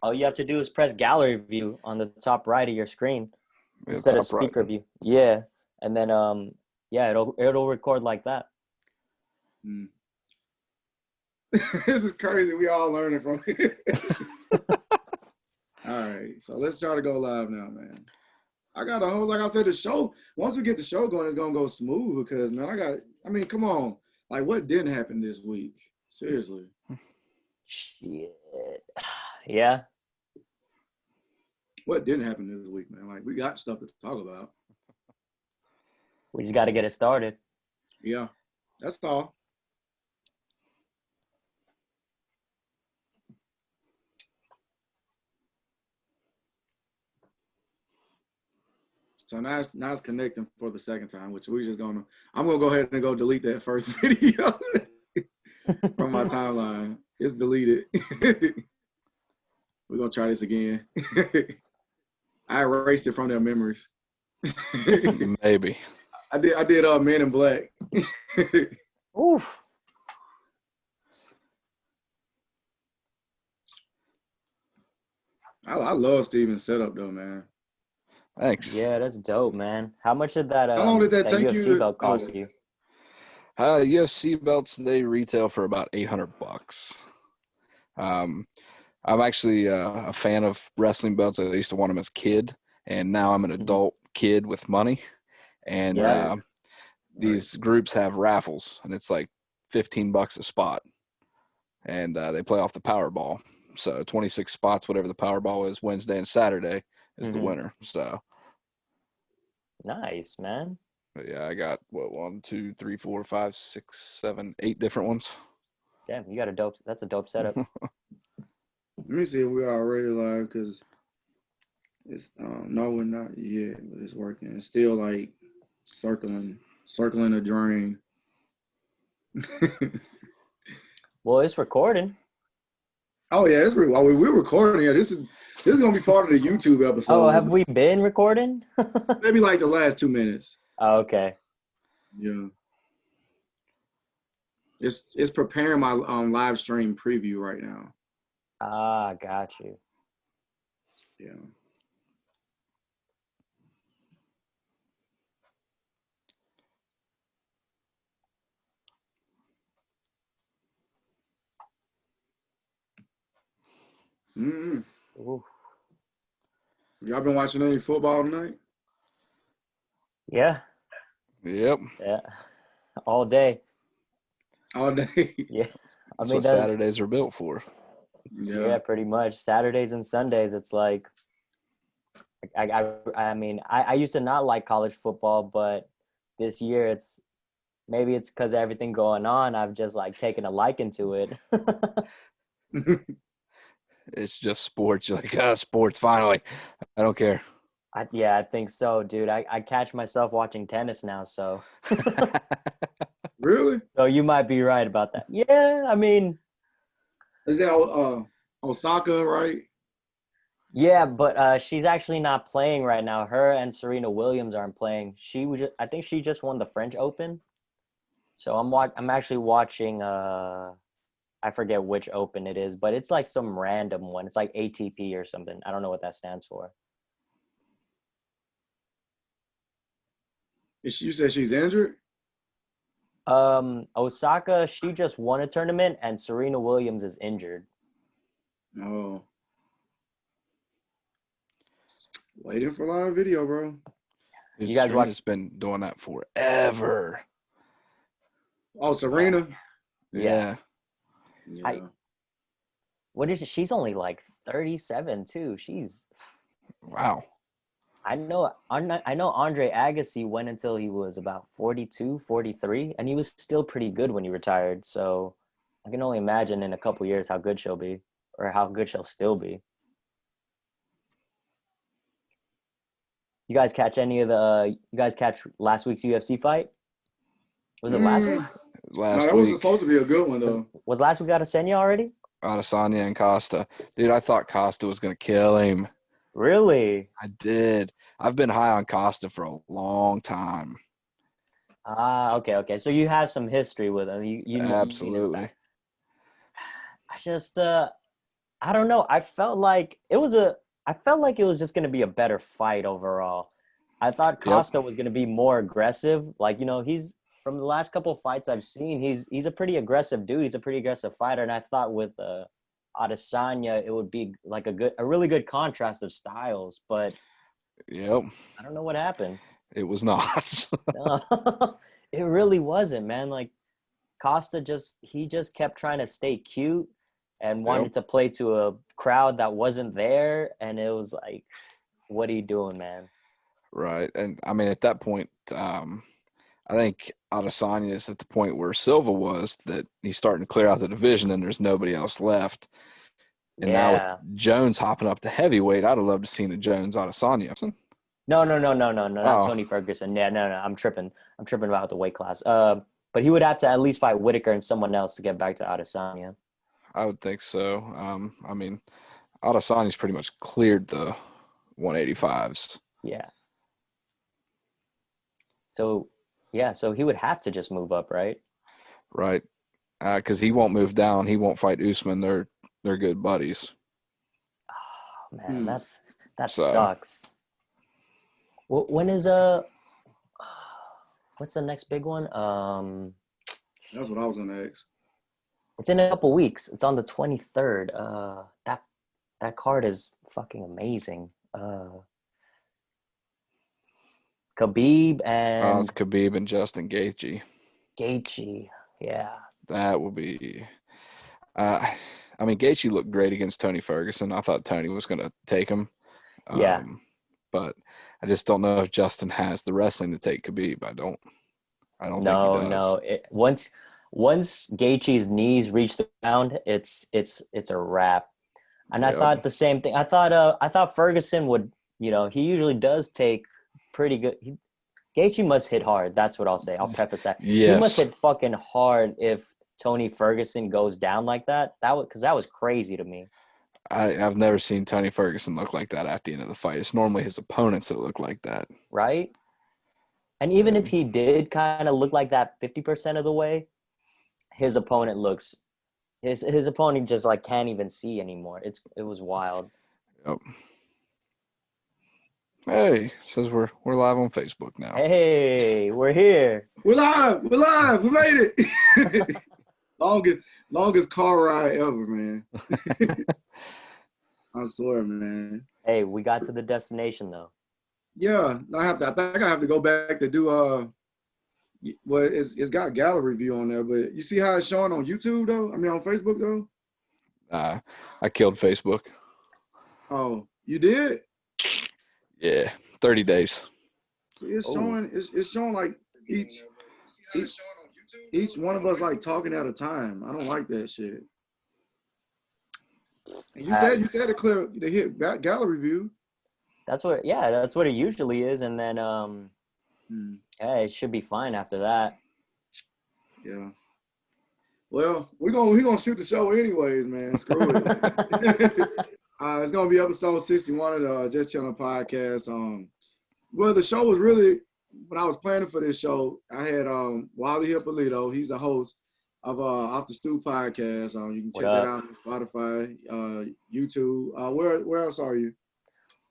All you have to do is press gallery view on the top right of your screen Yeah, instead of top right. speaker view. Yeah, and then yeah, it'll record like that. Mm. This is crazy. We all learning from it. All right, so let's try to go live now, man. I got a whole, like I said, the show. Once we get the show going, it's gonna go smooth because, man, I mean, come on, like what didn't happen this week? Seriously. Shit. Yeah. What didn't happen this week, man? Like we got stuff to talk about. We just got to get it started. Yeah, that's all. So now it's connecting for the second time, which I'm gonna go ahead and go delete that first video from my timeline. It's deleted. We're gonna try this again. I erased it from their memories. Maybe. I did Men in Black. Oof. I love Steven's setup though, man. Thanks. Yeah, that's dope, man. How much did that How long did that take UFC you belt cost you? UFC belts, they retail for about $800. I'm actually a fan of wrestling belts. I used to want them as a kid, and now I'm an adult kid with money. And Yeah. these groups have raffles, and it's like $15 a spot, and they play off the Powerball. So 26 spots, whatever the Powerball is, Wednesday and Saturday is the winner. So nice, man. but yeah, I got 1, 2, 3, 4, 5, 6, 7, 8 different ones. Damn, you got that's a dope setup. Let me see if we're already live because it's no, we're not yet, but it's working. It's still like circling a drain. Well, it's recording. Oh yeah, we're recording. Yeah, this is gonna be part of the YouTube episode. Oh, have we been recording? Maybe like the last 2 minutes. Oh, okay. Yeah. It's preparing my live stream preview right now. Ah, got you. Yeah. Ooh. Y'all been watching any football tonight? Yeah. Yep. Yeah. All day. All day. Yeah. That's what Saturdays are built for. Yeah, pretty much. Saturdays and Sundays, it's like, I mean, I used to not like college football, but this year it's because of everything going on, I've just like taken a liking to it. It's just sports. You're like, sports, finally. I don't care. I think so, dude. I catch myself watching tennis now, so. Really? So you might be right about that. Yeah, I mean. Is that Osaka, right? Yeah, but she's actually not playing right now. Her and Serena Williams aren't playing. I think she just won the French Open. So I'm actually watching I forget which Open it is, but it's like some random one. It's like ATP or something. I don't know what that stands for. You said she's injured? Osaka, she just won a tournament, and Serena Williams is injured. Oh. Waiting for live video, bro. You guys Serena's been doing that forever. Oh, Serena? Yeah. What is it? She's only like 37 too. Wow. I know Andre Agassi went until he was about 42, 43, and he was still pretty good when he retired. So I can only imagine in a couple years how good she'll be, or how good she'll still be. You guys catch last week's UFC fight? Was it last week? That was supposed to be a good one, though. Was last week Adesanya already? Adesanya and Costa. Dude, I thought Costa was going to kill him. Really? I did. I've been high on Costa for a long time. Ah, okay. So you have some history with him. You Absolutely. I just I don't know. I felt like it was just going to be a better fight overall. I thought Yep. Costa was going to be more aggressive. Like, he's from the last couple of fights I've seen, he's a pretty aggressive dude. He's a pretty aggressive fighter. And I thought with Adesanya, it would be like a really good contrast of styles. But Yep. I don't know what happened. It was not. No, it really wasn't, man. Like Costa just kept trying to stay cute and wanted to play to a crowd that wasn't there, and it was like, what are you doing, man? Right. And I mean, at that point, I think Adesanya is at the point where Silva was, that he's starting to clear out the division and there's nobody else left. And now with Jones hopping up to heavyweight, I'd have loved to seen a Jones Adesanya. No, not Tony Ferguson. Yeah, no, I'm tripping about the weight class. But he would have to at least fight Whitaker and someone else to get back to Adesanya. I would think so. I mean, Adesanya's pretty much cleared the 185s. Yeah. So he would have to just move up, right? Right. Because he won't move down. He won't fight Usman. They're good buddies. Oh, man, that sucks. Well, when is what's the next big one? That's what I was gonna ask. It's in a couple weeks. It's on the 23rd. That card is fucking amazing. Khabib and It's Khabib and Justin Gaethje. Yeah. That will be. I mean, Gaethje looked great against Tony Ferguson. I thought Tony was going to take him. Yeah. But I just don't know if Justin has the wrestling to take Khabib. I don't think he does. No. Once Gaethje's knees reach the ground, it's a wrap. And I thought the same thing. I thought Ferguson would. He usually does take pretty good. Gaethje must hit hard. That's what I'll say. I'll preface that. Yes. He must hit fucking hard if Tony Ferguson goes down like that. Because that was crazy to me. I've never seen Tony Ferguson look like that at the end of the fight. It's normally his opponents that look like that. Right? And even if he did kind of look like that 50% of the way, his opponent looks – his opponent just, like, can't even see anymore. It was wild. Yep. Hey, says we're live on Facebook now. Hey, we're here. We're live. We made it. longest car ride ever, man. I swear, man. Hey, we got to the destination though. Yeah, I think I have to go back to do well, it's got gallery view on there, but you see how it's showing on YouTube though? I mean on Facebook though? I killed Facebook. Oh, you did? Yeah, 30 days. So it's showing it's showing like each one of us like talking at a time. I don't like that shit. And you said to hit gallery view. That's what it usually is, and then it should be fine after that. Yeah. Well, we're gonna shoot the show anyways, man. Screw it. It's gonna be episode 61 of the Just Chillin' podcast. Well, the show was really, when I was planning for this show, I had Wally Hippolito. He's the host of Off the Stoop podcast. You can check that out on Spotify, YouTube. Where else are you?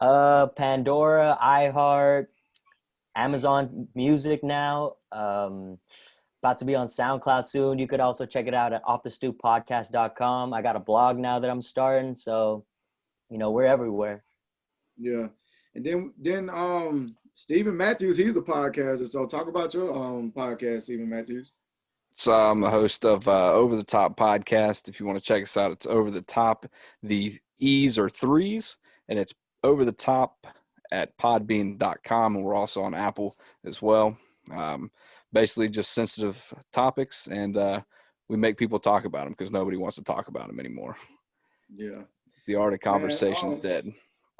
Pandora, iHeart, Amazon Music now. About to be on SoundCloud soon. You could also check it out at offthestooppodcast.com. I got a blog now that I'm starting, so we're everywhere. Yeah. And then Stephen Matthews, he's a podcaster. So talk about your podcast, Stephen Matthews. So I'm a host of Over the Top podcast. If you want to check us out, it's Over the Top. The E's are threes, and it's Over the Top at podbean.com, and we're also on Apple as well. Basically just sensitive topics, and we make people talk about them because nobody wants to talk about them anymore. Yeah. The art of conversation's dead.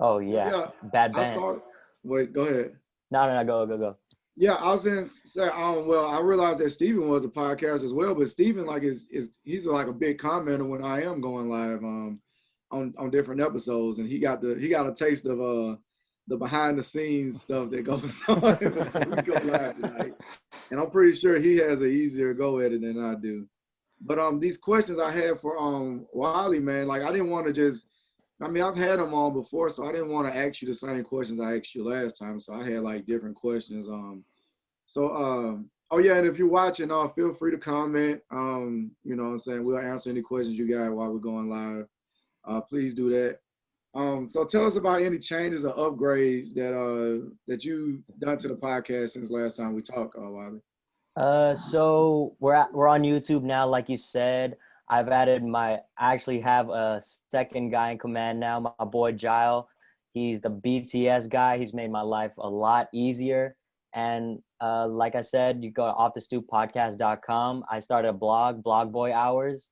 Oh, yeah. So, Bad band. Wait, go ahead. No, go. Yeah, I was going to say, well, I realized that Steven was a podcast as well, but Steven, like, he's like a big commenter when I am going live on different episodes, and he got a taste of the behind the scenes stuff that goes on when we go live tonight. And I'm pretty sure he has an easier go at it than I do. But these questions I had for Wally, man, like I didn't want to just. I mean, I've had him on before, so I didn't want to ask you the same questions I asked you last time. So I had like different questions. Oh yeah, and if you're watching, feel free to comment. You know what I'm saying? We'll answer any questions you got while we're going live. Please do that. So tell us about any changes or upgrades that you done to the podcast since last time we talked, Wiley. So we're on YouTube now, like you said. I actually have a second guy in command now, my boy Gile. He's the BTS guy. He's made my life a lot easier. And like I said, you go to offthestoop.podcast.com. I started a blog, Blog Boy Hours.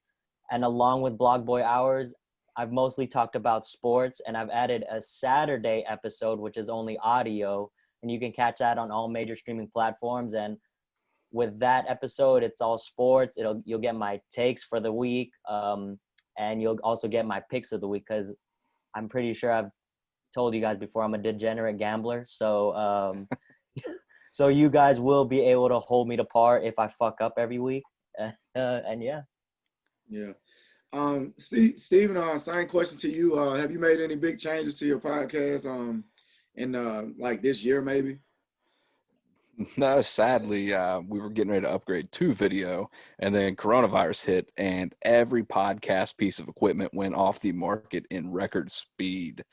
And along with Blog Boy Hours, I've mostly talked about sports, and I've added a Saturday episode, which is only audio. And you can catch that on all major streaming platforms. And with that episode, it's all sports. You'll get my takes for the week, and you'll also get my picks of the week, because I'm pretty sure I've told you guys before I'm a degenerate gambler. So so you guys will be able to hold me to par if I fuck up every week. And yeah. Yeah. Steven, same question to you. Have you made any big changes to your podcast in like this year maybe? No, sadly, we were getting ready to upgrade to video, and then coronavirus hit, and every podcast piece of equipment went off the market in record speed.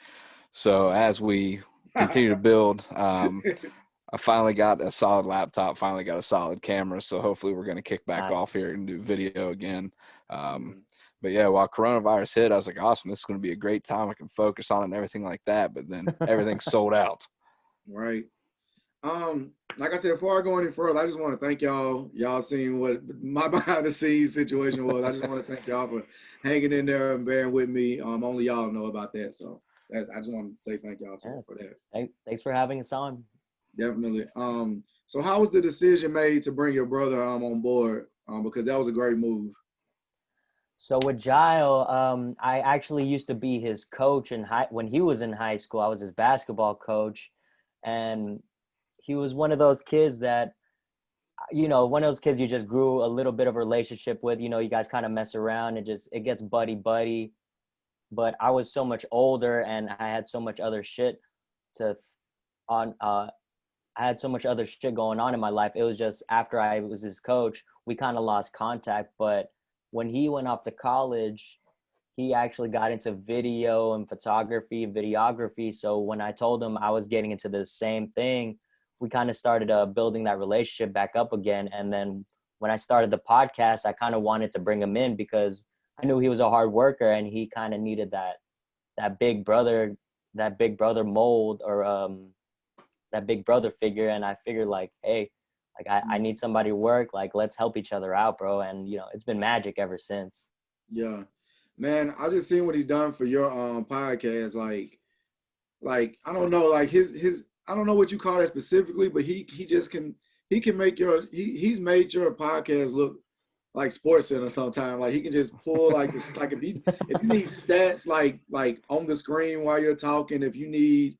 So as we continue to build, I finally got a solid laptop, finally got a solid camera. So hopefully we're going to kick back off here and do video again. But yeah, while coronavirus hit, I was like, awesome, this is going to be a great time. I can focus on it and everything like that. But then everything's sold out. Right. Like I said, before I go any further, I just want to thank y'all. Y'all seen what my behind the scenes situation was. I just want to thank y'all for hanging in there and bearing with me. Only y'all know about that. So I just want to say thank y'all for that. Thanks for having us on. Definitely. So how was the decision made to bring your brother on board? Because that was a great move. So with Gile, I actually used to be his coach when he was in high school. I was his basketball coach, and he was one of those kids that, one of those kids you just grew a little bit of a relationship with. You guys kind of mess around and it gets buddy. But I was so much older, and I had so much other shit I had so much other shit going on in my life. It was just after I was his coach, we kind of lost contact. But when he went off to college, he actually got into video and photography, videography. So when I told him I was getting into the same thing, we kind of started building that relationship back up again. And then when I started the podcast, I kind of wanted to bring him in because I knew he was a hard worker, and he kind of needed that big brother mold, or that big brother figure. And I figured, like, hey, like I need somebody to work, like let's help each other out, bro. And it's been magic ever since. Yeah, man, I just seen what he's done for your podcast. Like I don't know, like his I don't know what you call that specifically, but he can make he's made your podcast look like SportsCenter sometimes. Like he can just pull like this, like if you need stats like on the screen while you're talking, if you need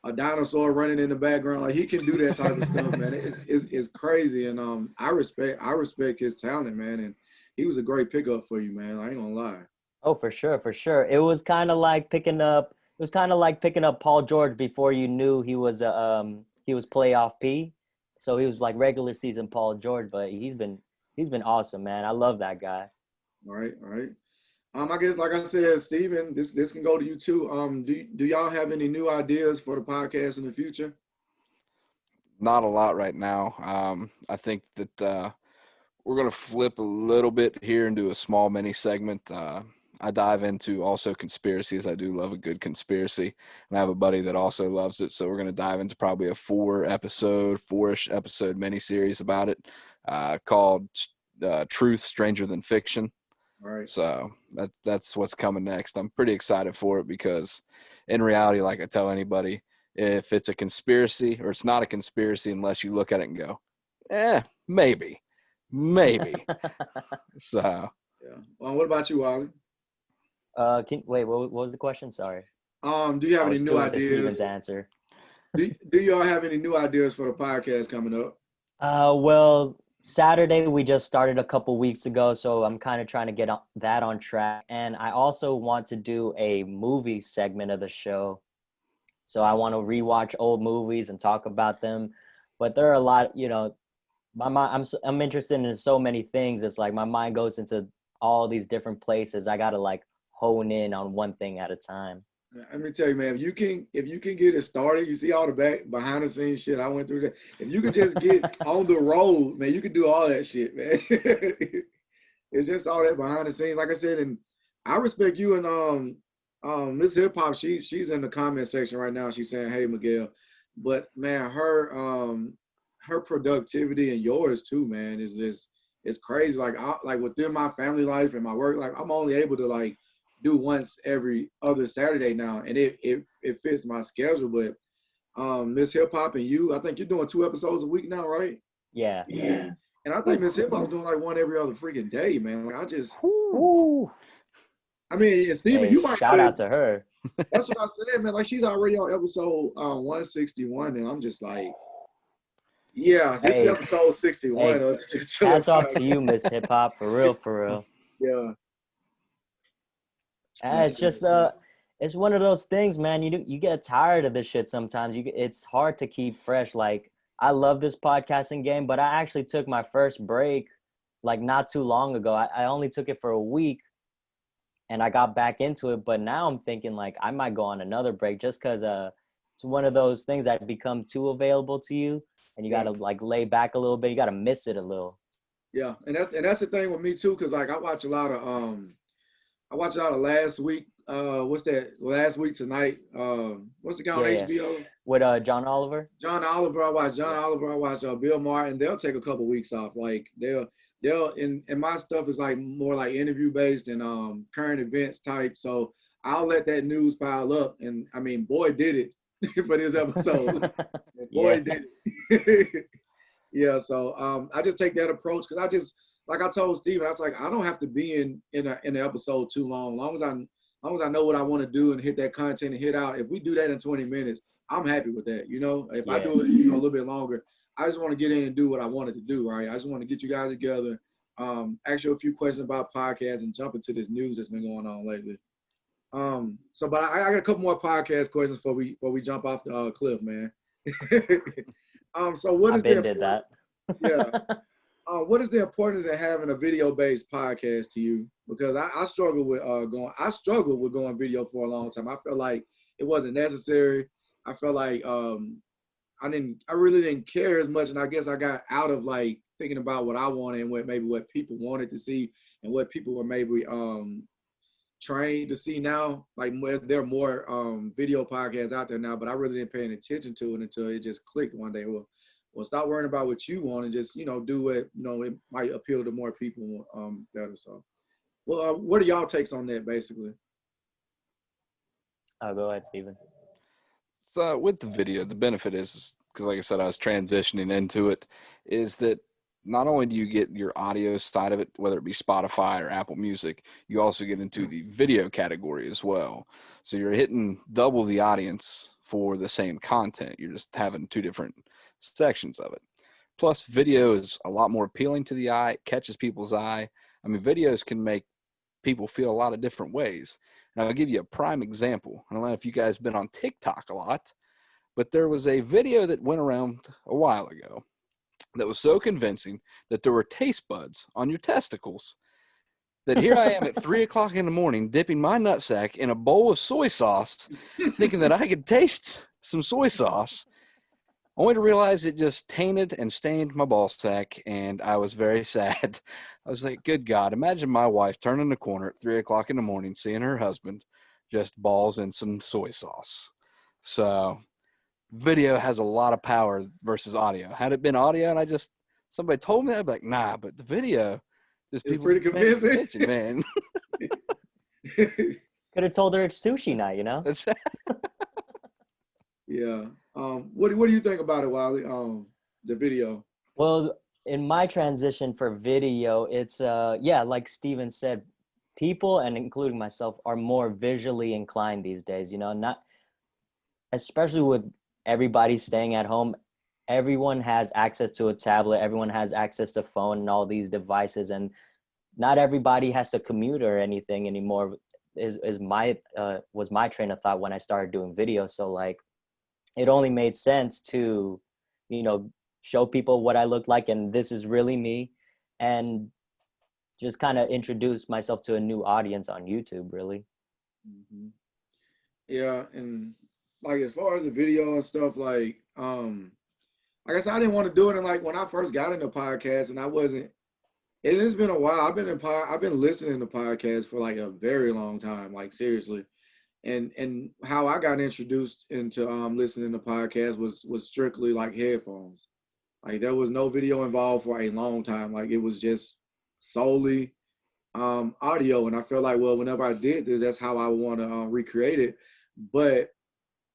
a dinosaur running in the background, like he can do that type of stuff, man. It's crazy, and I respect his talent, man. And he was a great pickup for you, man. I ain't gonna lie. Oh, for sure. It was kind of like picking up Paul George before you knew he was playoff P. So he was like regular season Paul George, but he's been awesome, man. I love that guy. All right. I guess, like I said, Steven, this can go to you too. Do y'all have any new ideas for the podcast in the future? Not a lot right now. I think that we're going to flip a little bit here and do a small mini segment. I dive into also conspiracies. I do love a good conspiracy, and I have a buddy that also loves it. So we're going to dive into probably a 4-ish episode mini series about it, called Truth Stranger Than Fiction. All right. So that's what's coming next. I'm pretty excited for it because in reality, like I tell anybody, if it's a conspiracy or it's not a conspiracy unless you look at it and go, maybe. So. Yeah. Well, what about you, Wally? Wait, what was the question? Sorry. Do you have any new ideas? Steven's answer. Do y'all have any new ideas for the podcast coming up? Well, Saturday we just started a couple weeks ago, so I'm kind of trying to get that on track. And I also want to do a movie segment of the show. So I want to rewatch old movies and talk about them. But there are a lot, my mind, I'm interested in so many things. It's like my mind goes into all these different places. I got to like hone in on one thing at a time. Let me tell you, man, if you can get it started, you see all the behind the scenes shit I went through that. If you could just get on the road, man, you could do all that shit, man. It's just all that behind the scenes. Like I said, and I respect you and Miss Hip Hop, she's in the comment section right now. She's saying, "Hey, Miguel," but man, her productivity and yours too, man, is just it's crazy. Like within my family life and my work life, I'm only able to like do once every other Saturday now, and it fits my schedule. But Miss Hip Hop and you, I think you're doing 2 episodes a week now, right? Yeah. And I think Miss Hip Hop's doing like one every other freaking day, man. Like I mean, and Steven, Hey, you might shout out to her. That's what I said, man. Like she's already on episode 161, and I'm just like, yeah, this is episode 61. Hey, hats off to you, Miss Hip Hop, for real. Yeah. It's just it's one of those things, man. You get tired of this shit sometimes. It's hard to keep fresh. Like I love this podcasting game, but I actually took my first break like not too long ago. I only took it for a week, and I got back into it. But now I'm thinking like I might go on another break just because it's one of those things that become too available to you, and you gotta like lay back a little bit. You gotta miss it a little. Yeah, and that's the thing with me too, because like I watch a lot of Last Week. What's that? Last Week Tonight. What's the guy on HBO? With John Oliver. John Oliver. I watch John Oliver. I watch Bill Maher, and they'll take a couple weeks off. Like they'll and my stuff is like more like interview based and current events type. So I'll let that news pile up, and I mean, boy did it for this episode. Boy did it. Yeah. So I just take that approach because I just. Like I told Steven, I was like, I don't have to be in an episode too long. As long as I know what I want to do and hit that content and hit out. If we do that in 20 minutes, I'm happy with that. If I do it, a little bit longer, I just want to get in and do what I wanted to do. Right? I just want to get you guys together, ask you a few questions about podcasts, and jump into this news that's been going on lately. But I got a couple more podcast questions before we jump off the cliff, man. So what is did that? Yeah. What is the importance of having a video-based podcast to you? Because I struggled with going video for a long time. I felt like it wasn't necessary. I felt like I really didn't care as much, and I guess I got out of like thinking about what I wanted and what people wanted to see and what people were maybe trained to see now. Like there are more video podcasts out there now, but I really didn't pay any attention to it until it just clicked one day. Well, stop worrying about what you want and just, do what, it might appeal to more people better. So, well, what are y'all takes on that, basically? Go ahead, Steven. So with the video, the benefit is, because like I said, I was transitioning into it, is that not only do you get your audio side of it, whether it be Spotify or Apple Music, you also get into the video category as well. So you're hitting double the audience for the same content. You're just having 2 different sections of it. Plus, video is a lot more appealing to the eye. It catches people's eye. I mean, videos can make people feel a lot of different ways. And I'll give you a prime example. I don't know if you guys have been on TikTok a lot, but there was a video that went around a while ago that was so convincing that there were taste buds on your testicles that here I am at 3 o'clock in the morning dipping my nutsack in a bowl of soy sauce, thinking that I could taste some soy sauce, only to realize it just tainted and stained my ball sack, and I was very sad. I was like, good God, imagine my wife turning the corner at 3 o'clock in the morning, seeing her husband just balls in some soy sauce. So video has a lot of power versus audio. Had it been audio and somebody told me that, I'd be like, nah, but the video is pretty convincing, man. Could have told her it's sushi night, Yeah. What do you think about it, Wiley? The video. Well, in my transition for video, it's like Steven said, people, and including myself, are more visually inclined these days, not especially with everybody staying at home. everyone has access to a tablet, everyone has access to phone and all these devices, and not everybody has to commute or anything anymore. Was my train of thought when I started doing videos. So like, it only made sense to, show people what I look like, and this is really me, and just kind of introduce myself to a new audience on YouTube, really. Hmm. Yeah, and like as far as the video and stuff, like I said, I didn't want to do it. And like when I first got into podcast, and I wasn't. It has been a while. I've been listening to podcasts for like a very long time, like seriously. And how I got introduced into listening to podcasts was strictly like headphones. Like there was no video involved for a long time. Like it was just solely audio. And I felt like, well, whenever I did this, that's how I want to recreate it. But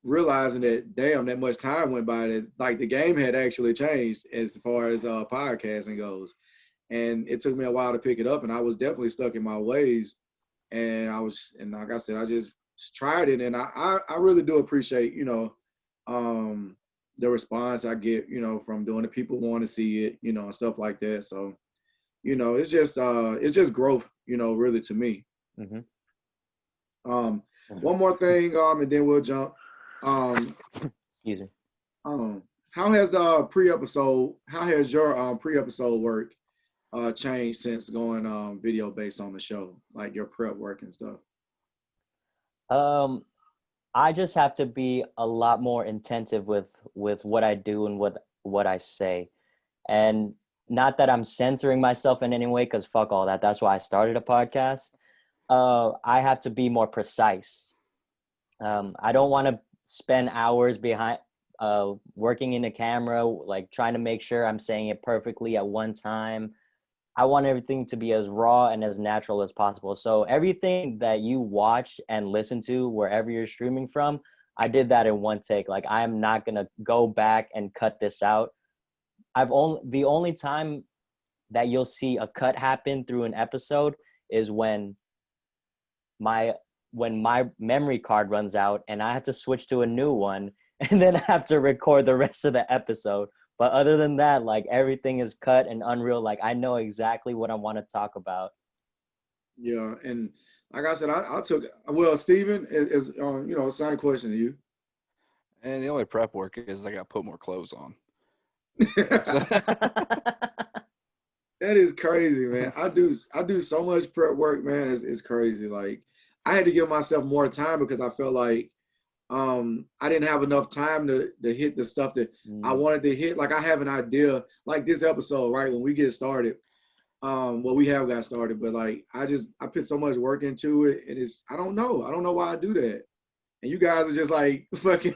realizing that, damn, that much time went by, that like the game had actually changed as far as podcasting goes. And it took me a while to pick it up, and I was definitely stuck in my ways. And like I said, I just tried it, and I really do appreciate, the response I get, from doing it. People want to see it, and stuff like that. So, it's just growth, really to me. Mm-hmm. One more thing, and then we'll jump. Excuse me. How has the pre-episode? How has your pre-episode work changed since going video based on the show, like your prep work and stuff? I just have to be a lot more intensive with what I do and what I say, and not that I'm censoring myself in any way, because fuck all that. That's why I started a podcast. I have to be more precise. I don't want to spend hours behind working in a camera, like trying to make sure I'm saying it perfectly at one time. I want everything to be as raw and as natural as possible. So everything that you watch and listen to wherever you're streaming from, I did that in one take. Like, I'm not going to go back and cut this out. The only time that you'll see a cut happen through an episode is when my memory card runs out and I have to switch to a new one, and then I have to record the rest of the episode. But other than that, like, everything is cut and unreal. Like, I know exactly what I want to talk about. Yeah, and like I said, I took, well, Steven is same question to you. And the only prep work is I got to put more clothes on. That is crazy, man. I do so much prep work, man. It's crazy. Like I had to give myself more time because I felt like I didn't have enough time to hit the stuff that I wanted to hit. Like I have an idea, like this episode, right? When we get started, well, we have got started, but like I put so much work into it, and I don't know why I do that. And you guys are just like fucking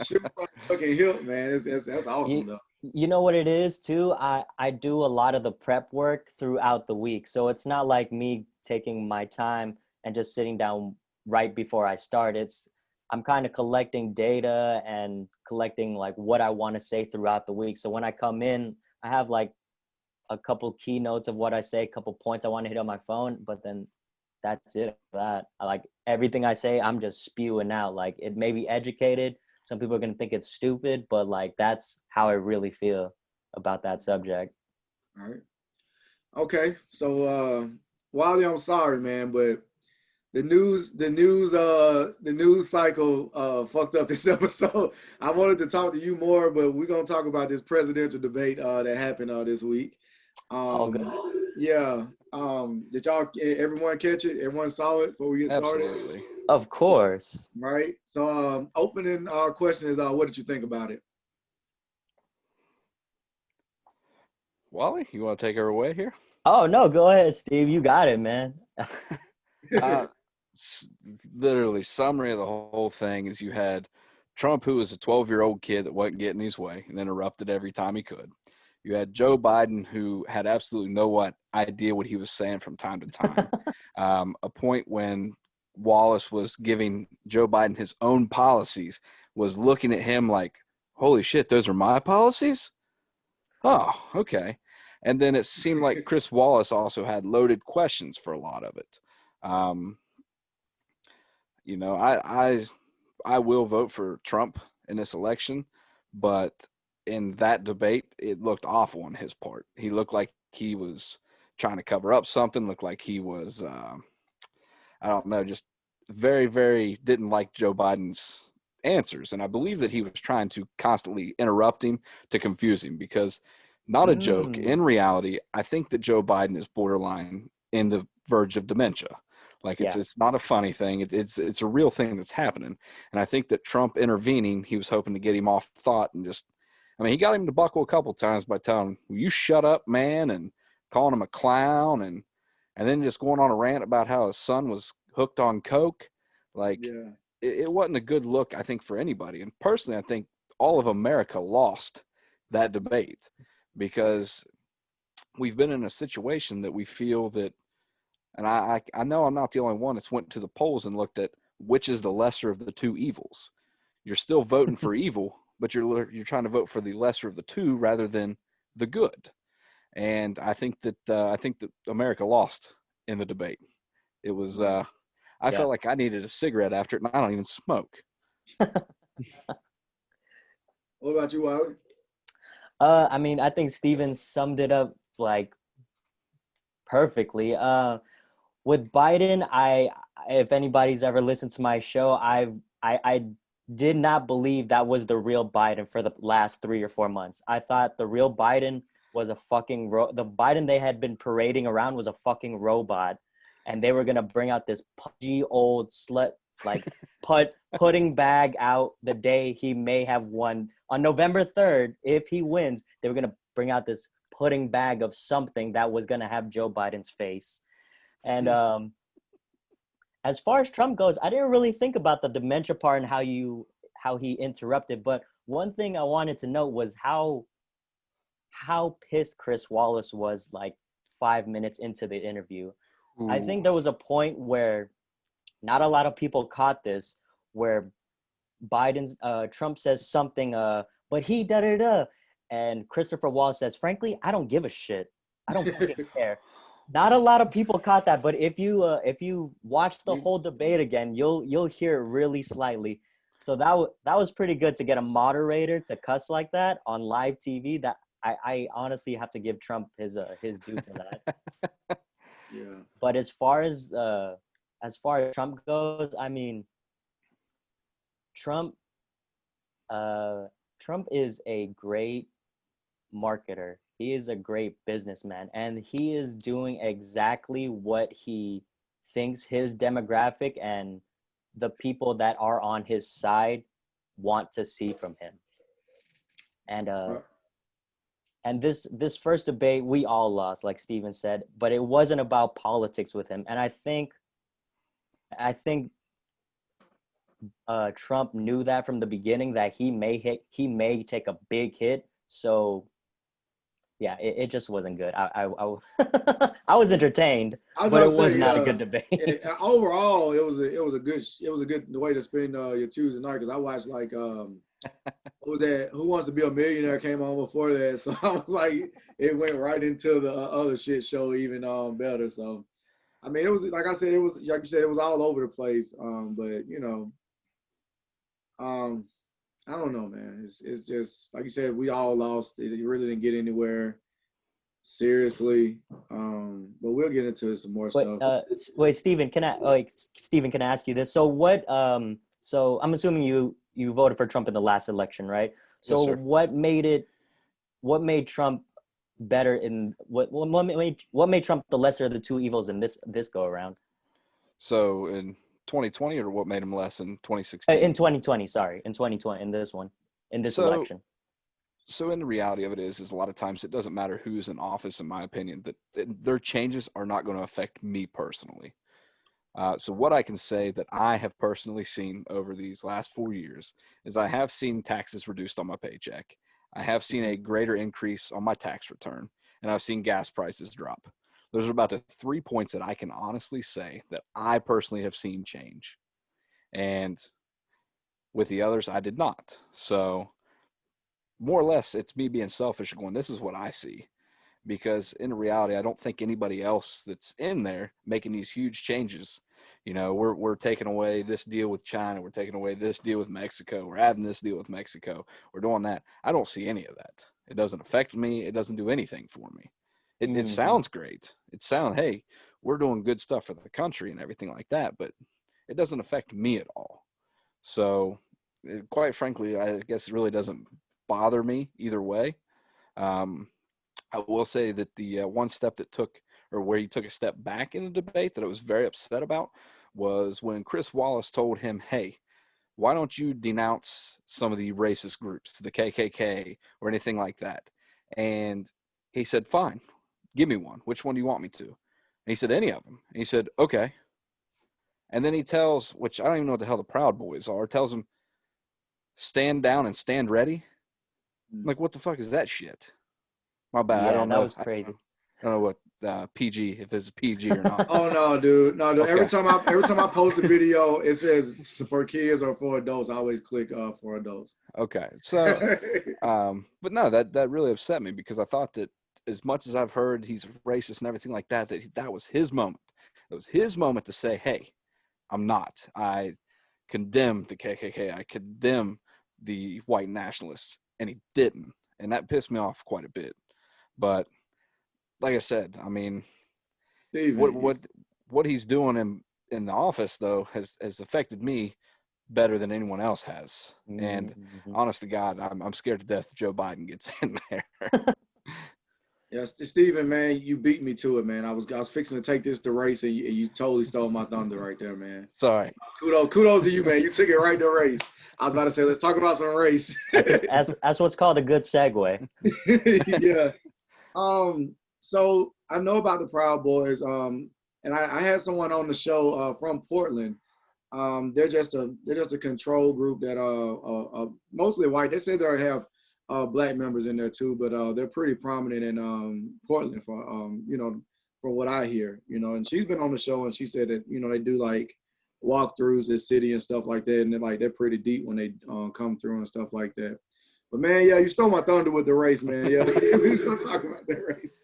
shoot from the fucking hip, man. That's awesome though. You know what it is too? I do a lot of the prep work throughout the week. So it's not like me taking my time and just sitting down right before I start. I'm kind of collecting data and collecting like what I want to say throughout the week. So when I come in, I have like a couple keynotes of what I say, a couple points I want to hit on my phone, but then that's it. I like everything I say, I'm just spewing out. Like, it may be educated. Some people are going to think it's stupid, but like, that's how I really feel about that subject. All right. Okay. So, Wally, I'm sorry, man, but the news cycle fucked up this episode. I wanted to talk to you more, but we're gonna talk about this presidential debate that happened this week. All good. Yeah. Did everyone catch it? Everyone saw it before we get started? Absolutely. Of course. Right. So, opening question is, what did you think about it? Wally, you want to take her away here? Oh, no, go ahead, Steve. You got it, man. Literally, summary of the whole thing is you had Trump, who was a 12-year-old kid that wasn't getting his way and interrupted every time he could. You had Joe Biden, who had absolutely no idea what he was saying from time to time. A point when Wallace was giving Joe Biden his own policies, was looking at him like, holy shit, those are my policies? Oh, okay. And then it seemed like Chris Wallace also had loaded questions for a lot of it. I will vote for Trump in this election, but in that debate, it looked awful on his part. He looked like he was trying to cover up something, looked like he was, I don't know, just very, very didn't like Joe Biden's answers. And I believe that he was trying to constantly interrupt him to confuse him because, not a joke, in reality, I think that Joe Biden is borderline in the verge of dementia. Like it's not a funny thing. It's a real thing that's happening. And I think that Trump intervening, he was hoping to get him off thought and just, I mean, he got him to buckle a couple times by telling him, "Will you shut up, man," and calling him a clown, and then just going on a rant about how his son was hooked on coke. Like it wasn't a good look, I think, for anybody. And personally, I think all of America lost that debate because we've been in a situation that we feel that, and I know I'm not the only one that's went to the polls and looked at which is the lesser of the two evils. You're still voting for evil, but you're trying to vote for the lesser of the two rather than the good. And I think that America lost in the debate. It was I felt like I needed a cigarette after it, and I don't even smoke. What about you, Wiley? I mean, I think Steven summed it up like perfectly. With Biden, if anybody's ever listened to my show, I did not believe that was the real Biden for the last 3 or 4 months. I thought the real Biden was a fucking the Biden they had been parading around was a fucking robot, and they were gonna bring out this pudgy old slut like pudding bag out the day he may have won on November 3rd. If he wins, they were gonna bring out this pudding bag of something that was gonna have Joe Biden's face. And as far as Trump goes, I didn't really think about the dementia part and how he interrupted. But one thing I wanted to note was how pissed Chris Wallace was like 5 minutes into the interview. Ooh. I think there was a point where not a lot of people caught this, where Trump says something, but he da-da-da. And Christopher Wallace says, "Frankly, I don't give a shit. I don't fucking care." Not a lot of people caught that, but if you watch the whole debate again, you'll hear it really slightly. So that was pretty good to get a moderator to cuss like that on live TV. That I honestly have to give Trump his due for that. Yeah. But as far as Trump goes, I mean, Trump is a great marketer. He is a great businessman, and he is doing exactly what he thinks his demographic and the people that are on his side want to see from him. And this first debate, we all lost, like Steven said, but it wasn't about politics with him. And I think Trump knew that from the beginning, that he may take a big hit. So yeah, it just wasn't good. I was entertained, but it was not a good debate. Overall, it was a good way to spend your Tuesday night, because I watched like what was that? Who Wants to Be a Millionaire came on before that, so I was like, it went right into the other shit show even better. So I mean, it was like I said, it was like you said, it was all over the place. But you know, I don't know, man. It's just like you said, we all lost. It really didn't get anywhere seriously. But we'll get into some more stuff. Wait, Steven, can I ask you this? So what? So I'm assuming you voted for Trump in the last election, right? So yes, what made Trump better in what made Trump the lesser of the two evils in this go around? So in 2020, or what made him less in 2016? In 2020, sorry. In 2020, in this election. So in the reality of it is a lot of times it doesn't matter who's in office, in my opinion, that their changes are not going to affect me personally. So what I can say that I have personally seen over these last 4 years is I have seen taxes reduced on my paycheck. I have seen a greater increase on my tax return, and I've seen gas prices drop. Those are about the 3 points that I can honestly say that I personally have seen change. And with the others, I did not. So more or less, it's me being selfish going, this is what I see. Because in reality, I don't think anybody else that's in there making these huge changes we're taking away this deal with China, we're taking away this deal with Mexico, we're adding this deal with Mexico, we're doing that. I don't see any of that. It doesn't affect me. It doesn't do anything for me. It sounds great. Hey, we're doing good stuff for the country and everything like that, but it doesn't affect me at all. So, quite frankly, I guess it really doesn't bother me either way. I will say that the one step that took, or where he took a step back in the debate that I was very upset about, was when Chris Wallace told him, hey, why don't you denounce some of the racist groups, the KKK or anything like that? And he said, fine, give me one. Which one do you want me to? And he said, any of them. And he said, okay. And then he tells, which I don't even know what the hell the Proud Boys are, tells them, stand down and stand ready. I'm like, what the fuck is that shit? My bad. Yeah, I don't know. That was crazy. I don't know what PG, if it's PG or not. Oh no, dude. No, dude. Okay. Every time I post a video, it says for kids or for adults. I always click for adults. Okay. So but no, that really upset me, because I thought that as much as I've heard he's racist and everything like that, that was his moment. It was his moment to say, hey, I'm not. I condemn the KKK. I condemn the white nationalists. And he didn't. And that pissed me off quite a bit. But like I said, I mean, Steven, what he's doing in the office, though, has affected me better than anyone else has. And honest to God, I'm scared to death Joe Biden gets in there. Yes, Steven, man, you beat me to it, man. I was fixing to take this to race, and you totally stole my thunder right there, man. Sorry. Kudos to you, man. You took it right to race. I was about to say, let's talk about some race. That's what's called a good segue. Yeah. So I know about the Proud Boys. And I had someone on the show from Portland. They're just a control group that mostly white. They say they have black members in there too, but they're pretty prominent in Portland from what I hear, and she's been on the show and she said that, they do like walkthroughs the city and stuff like that. And they're pretty deep when they come through and stuff like that. But man, yeah, you stole my thunder with the race, man. Yeah, we just gonna talk about that race.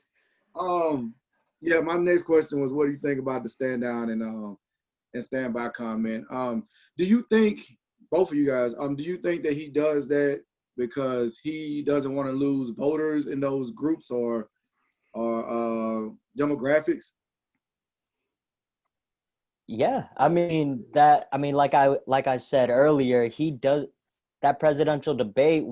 Yeah, my next question was, what do you think about the stand down and stand by comment? Do you think, both of you guys, do you think that he does that because he doesn't want to lose voters in those groups or demographics? Yeah, like I said earlier, that presidential debate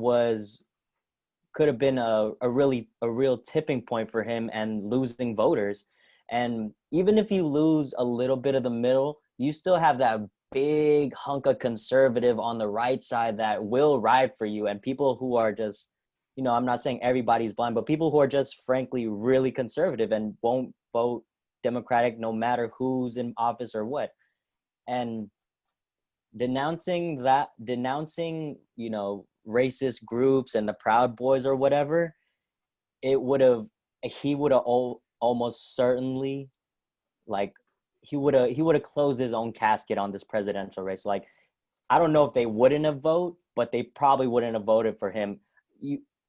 could have been a real tipping point for him and losing voters. And even if you lose a little bit of the middle, you still have that big hunk of conservative on the right side that will ride for you, and people who are just, I'm not saying everybody's blind, but people who are just frankly really conservative and won't vote Democratic no matter who's in office or what. And denouncing racist groups and the Proud Boys or whatever, he would have almost certainly, like, he would have closed his own casket on this presidential race. Like, I don't know if they wouldn't have voted, but they probably wouldn't have voted for him.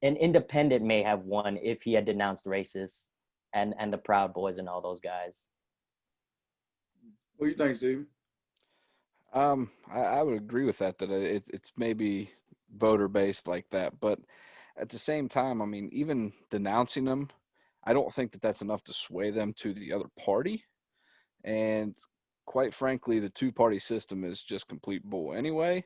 An independent may have won if he had denounced racists and the Proud Boys and all those guys. What do you think, Steve? I would agree with that it's maybe voter based like that, but at the same time, I mean, even denouncing them, I don't think that that's enough to sway them to the other party. And quite frankly, the two-party system is just complete bull anyway.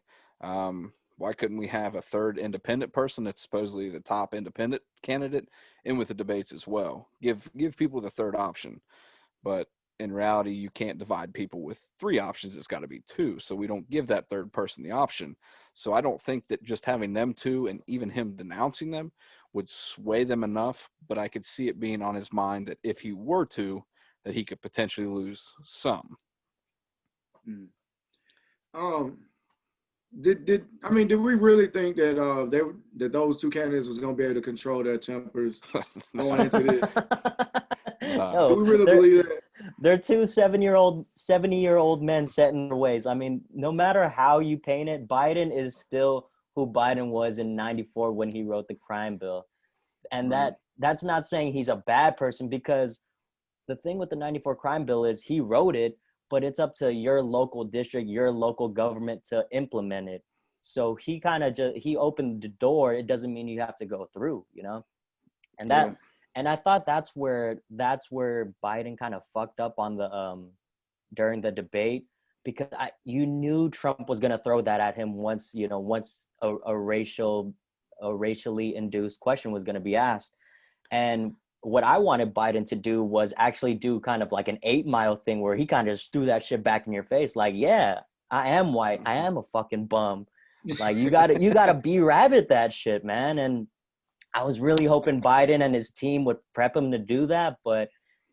Why couldn't we have a third independent person that's supposedly the top independent candidate in with the debates as well? Give people the third option. But in reality, you can't divide people with three options. It's got to be two. So we don't give that third person the option. So I don't think that just having them two and even him denouncing them would sway them enough. But I could see it being on his mind that if he were to, that he could potentially lose some. Did we really think that that those two candidates was going to be able to control their tempers going into this? No, do we really believe that? They're two 70-year-old men set in their ways. I mean, no matter how you paint it, Biden is still who Biden was in '94 when he wrote the crime bill. And that's not saying he's a bad person, because the thing with the '94 crime bill is he wrote it but it's up to your local district, your local government to implement it. So he kind of he opened the door. It doesn't mean you have to go through, you know? And Yeah. and I thought that's where Biden kind of fucked up on the during the debate, because you knew Trump was going to throw that at him once a racially induced question was going to be asked. And what I wanted Biden to do was actually do kind of like an 8 Mile thing where he kind of just threw that shit back in your face. Like, yeah, I am white. I am a fucking bum. Like, you gotta be rabbit that shit, man. And I was really hoping Biden and his team would prep him to do that, but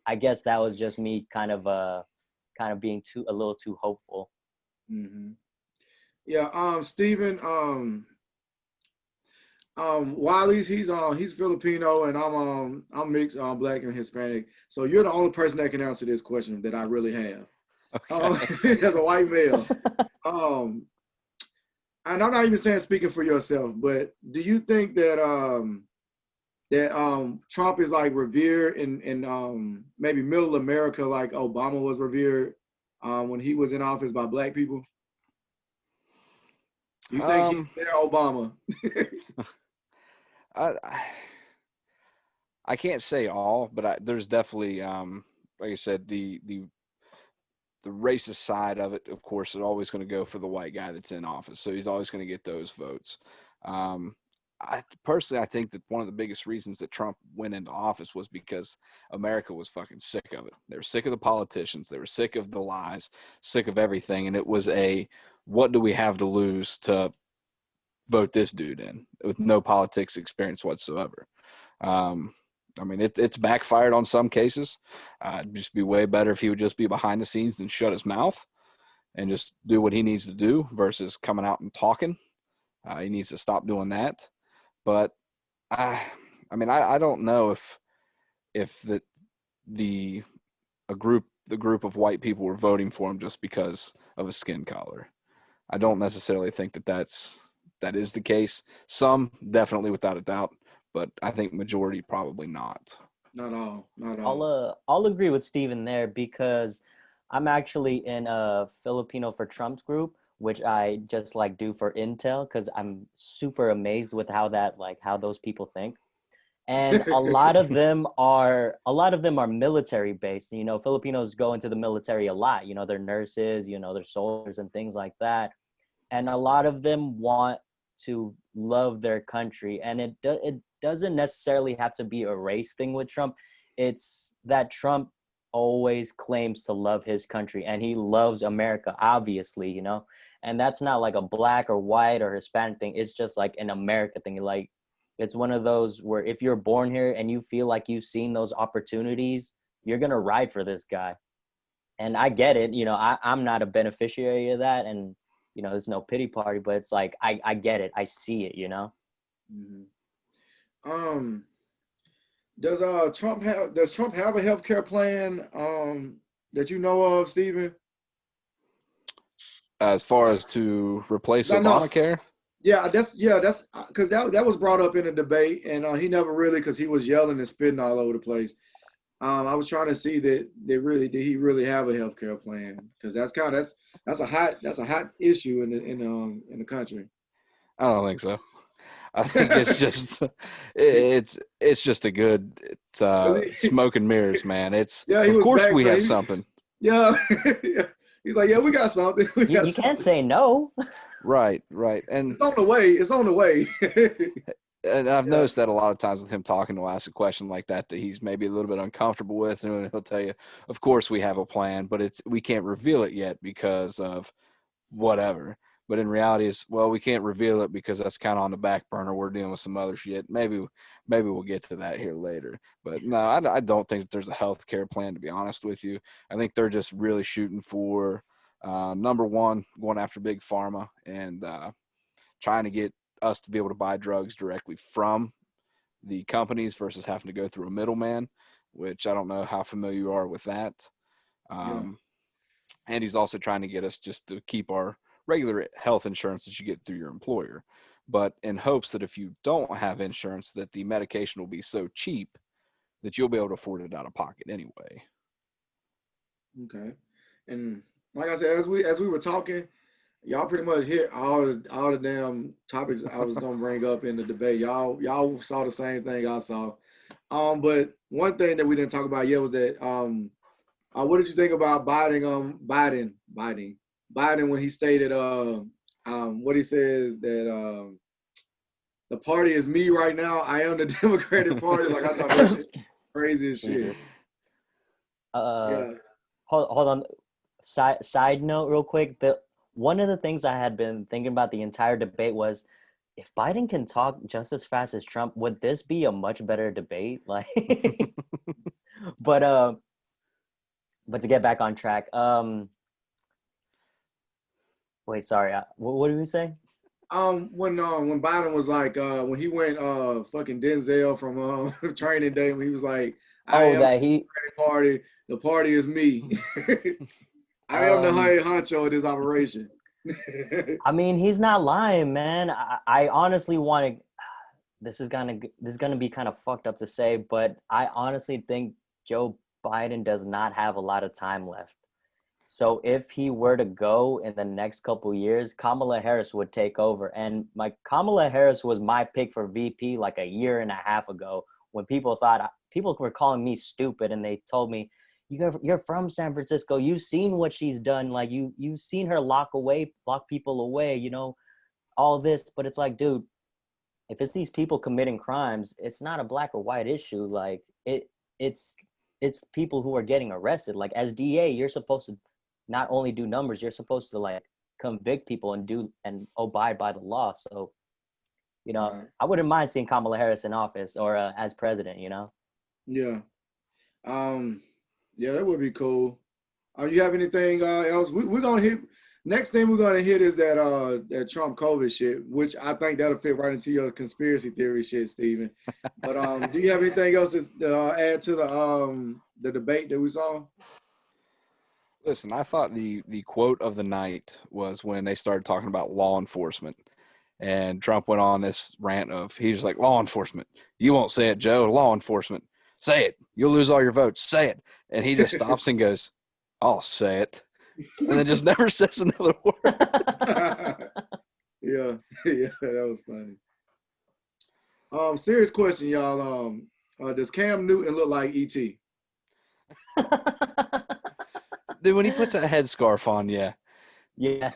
I guess that was just me kind of being a little too hopeful. Mm-hmm. Yeah. Stephen. Wiley's he's Filipino and I'm mixed, Black and Hispanic. So you're the only person that can answer this question that I really have. Okay. As a white male. And I'm not even saying speaking for yourself, but do you think that Trump is like revered in maybe middle America like Obama was revered when he was in office by Black people? You think he's their Obama? I can't say all, but there's definitely, like I said, the racist side of it, of course, is always going to go for the white guy that's in office. So he's always going to get those votes. I personally think that one of the biggest reasons that Trump went into office was because America was fucking sick of it. They were sick of the politicians. They were sick of the lies, sick of everything. And it was what do we have to lose to vote this dude in with no politics experience whatsoever? I mean, it's backfired on some cases. It'd just be way better if he would just be behind the scenes and shut his mouth and just do what he needs to do versus coming out and talking. He needs to stop doing that. But I don't know if the group of white people were voting for him just because of his skin color. I don't necessarily think that is the case. Some definitely, without a doubt, but I think majority probably not. Not all. I'll agree with Steven there, because I'm actually in a Filipino for Trump's group, which I just like do for intel, because I'm super amazed with how those people think. And a lot of them are military based. You know, Filipinos go into the military a lot. You know, they're nurses, you know, they're soldiers and things like that. And a lot of them want to love their country, and it doesn't necessarily have to be a race thing with Trump. It's that Trump always claims to love his country, and he loves America, obviously, you know. And that's not like a black or white or Hispanic thing. It's just like an America thing. Like, it's one of those where if you're born here and you feel like you've seen those opportunities, you're gonna ride for this guy. And I get it. You know, I'm not a beneficiary of that, and you know, there's no pity party, but it's like I get it. I see it, you know. Mm-hmm. Does Trump have a healthcare plan that you know of, Stephen? As far as to replace No. Obamacare? Yeah, that's because that was brought up in a debate, and he never really, because he was yelling and spitting all over the place. I was trying to see did he really have a healthcare plan? Because that's a hot issue in the country. I don't think so. I think it's just it's just a good smoke and mirrors, man. It's of course we have something. Yeah. He's like, yeah, we got something. You can't say no. Right. And it's on the way. And I've noticed that a lot of times with him talking, he'll ask a question like that he's maybe a little bit uncomfortable with, and he'll tell you, of course we have a plan, but we can't reveal it yet because of whatever. But in reality, we can't reveal it because that's kind of on the back burner. We're dealing with some other shit. Maybe we'll get to that here later. But no, I don't think that there's a health care plan, to be honest with you. I think they're just really shooting for, number one, going after big pharma and trying to get us to be able to buy drugs directly from the companies versus having to go through a middleman, which I don't know how familiar you are with that. And he's also trying to get us just to keep our regular health insurance that you get through your employer, but in hopes that if you don't have insurance, that the medication will be so cheap that you'll be able to afford it out of pocket anyway. Okay. And like I said, as we were talking, y'all pretty much hit all the damn topics I was gonna bring up in the debate. Y'all saw the same thing I saw. But one thing that we didn't talk about yet was that what did you think about Biden when he stated what he says that the party is me right now. I am the Democratic Party. Like I thought that shit crazy as shit. Jesus. Yeah. Hold on. Side note, real quick. One of the things I had been thinking about the entire debate was, if Biden can talk just as fast as Trump, would this be a much better debate? Like, but to get back on track. Wait, sorry. What did we say? When Biden was like when he went fucking Denzel from Training Day, when he was like, I am that the party. The party is me. I am the high honcho of this operation. I mean, he's not lying, man. I honestly want to. This is gonna be kind of fucked up to say, but I honestly think Joe Biden does not have a lot of time left. So if he were to go in the next couple years, Kamala Harris would take over. And Kamala Harris was my pick for VP like a year and a half ago, when people were calling me stupid, and they told me, you're from San Francisco. You've seen what she's done. Like you've seen her lock people away, you know, all this. But it's like, dude, if it's these people committing crimes, it's not a black or white issue. Like it's people who are getting arrested. Like as DA, you're supposed to not only do numbers, you're supposed to like convict people and abide by the law. So, you know, Right. I wouldn't mind seeing Kamala Harris in office or as president, you know? Yeah. Yeah, that would be cool. You have anything else? We're gonna hit. Next thing we're gonna hit is that Trump COVID shit, which I think that'll fit right into your conspiracy theory shit, Steven. But do you have anything else to add to the debate that we saw? Listen, I thought the quote of the night was when they started talking about law enforcement, and Trump went on this rant of, he was like, law enforcement, you won't say it, Joe. Law enforcement, say it. You'll lose all your votes. Say it. And he just stops and goes, I'll say it, and then just never says another word. Yeah, that was funny. Serious question, y'all. Does Cam Newton look like E.T.? Dude, when he puts that headscarf on, yeah. Yeah.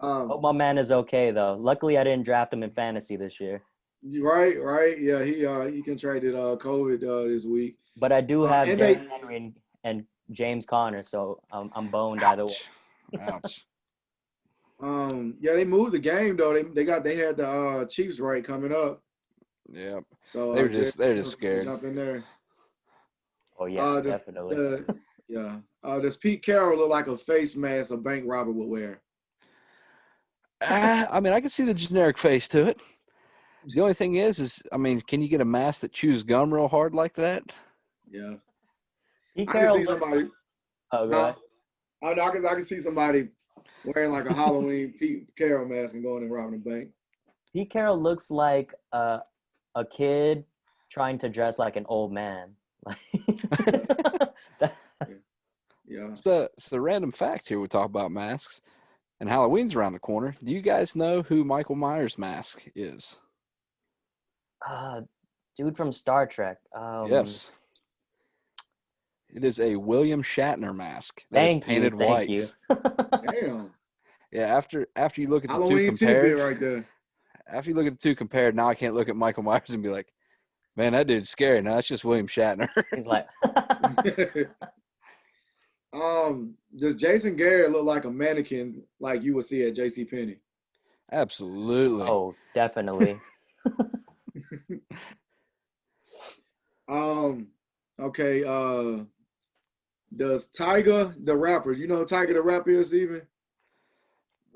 Hope my man is okay though. Luckily, I didn't draft him in fantasy this year. Right. Yeah, he contracted COVID this week. But I do have and Derrick Henry and James Conner, so I'm boned either way. Ouch. Yeah, they moved the game though. They had the Chiefs right coming up. Yep. So they're just scared. Jump in there. Oh yeah, definitely. Does Pete Carroll look like a face mask a bank robber would wear? I mean, I can see the generic face to it. The only thing is, I mean, can you get a mask that chews gum real hard like that? Yeah. Pete I Carroll can see somebody. Oh, go ahead. I can see somebody wearing like a Halloween Pete Carroll mask and going and robbing a bank. Pete Carroll looks like a kid trying to dress like an old man. Yeah. So random fact here. We talk about masks, and Halloween's around the corner. Do you guys know who Michael Myers' mask is? Dude from Star Trek. Yes. It is a William Shatner mask that is painted Thank white. you. Damn. Yeah, after you look at the Halloween two compared, tidbit right there. after you look at the two compared, now I can't look at Michael Myers and be like, man, that dude's scary. No, that's just William Shatner. He's like, does Jason Garrett look like a mannequin like you would see at JCPenney? Absolutely. oh, definitely. Okay, does Tyga the rapper, you know who Tyga the rapper is, Steven?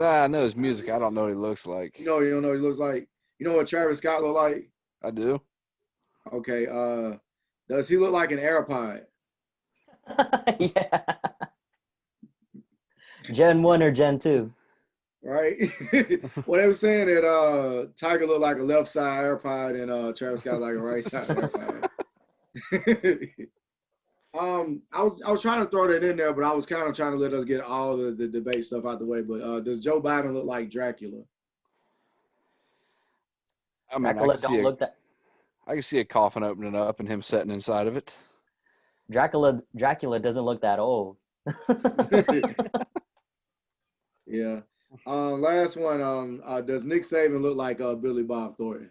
I know his music. I don't know what he looks like. You don't know what he looks like. You know what Travis Scott look like? I do. Okay, does he look like an AirPod? Yeah. Gen 1 or Gen 2? Right? Well, they were saying that Tiger looked like a left side AirPod and Travis Scott like a right side AirPod. I was trying to throw that in there, but I was kind of trying to let us get all the debate stuff out the way. But does Joe Biden look like Dracula? I mean, Dracula don't look that. I can see a coffin opening up and him sitting inside of it. Dracula doesn't look that old. Yeah. Last one. Does Nick Saban look like Billy Bob Thornton?